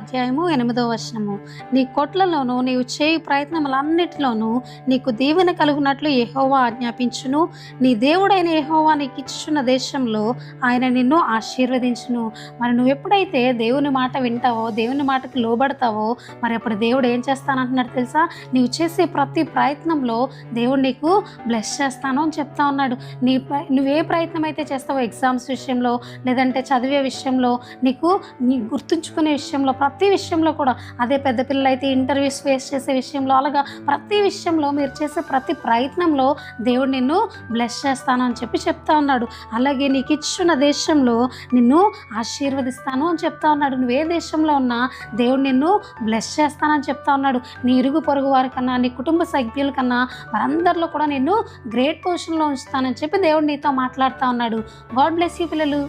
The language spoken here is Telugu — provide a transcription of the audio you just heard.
అధ్యాయము 8వ వచనము. నీ కొట్లలోను నీవు చేయు ప్రయత్నములన్నిటిలోనూ నీకు దీవెన కలుగునట్లు యెహోవా ఆజ్ఞాపించును. నీ దేవుడైన యెహోవా నీకు ఇచ్చుచున్న దేశంలో ఆయన నిన్ను ఆశీర్వదించును. మరి నువ్వు ఎప్పుడైతే దేవుని మాట వింటావో, దేవుని మాటకు లోబడతావో, మరి అప్పుడు దేవుడు ఏం చేస్తానంటున్నాడు తెలుసా? నీవు చేసే ప్రతి ప్రయత్నంలో దేవుడు నీకు బ్లెస్ చేస్తాను అని చెప్తా ఉన్నాడు. నువ్వే ప్రయత్నం అయితే చేస్తావో, ఎగ్జామ్స్ విషయంలో, లేదంటే చదివే విషయంలో, నీ గుర్తుంచుకునే విషయంలో, ప్రతి విషయంలో కూడా, అదే పెద్ద పిల్లలైతే ఇంటర్వ్యూస్ ఫేస్ చేసే విషయంలో, అలాగా ప్రతి విషయంలో మీరు చేసే ప్రతి ప్రయత్నంలో దేవుడు నిన్ను బ్లెస్ చేస్తాను అని చెప్తా ఉన్నాడు. అలాగే నీకు ఇచ్చిన దేశంలో నిన్ను ఆశీర్వదిస్తాను అని చెప్తా ఉన్నాడు. నువ్వే దేశంలో ఉన్నా దేవుడు నిన్ను బ్లెస్ చేస్తానని చెప్తా ఉన్నాడు. నీ ఇరుగు పొరుగు వారి కన్నా, నీ కుటుంబ సభ్యుల కన్నా, వారందరిలో కూడా నిన్ను గ్రేట్ పొజిషన్లో ఉంచుతానని చెప్పి దేవుడు నీతో మాట్లాడుతూ ఉన్నాడు. గాడ్ బ్లెస్ యూ పిల్లలు.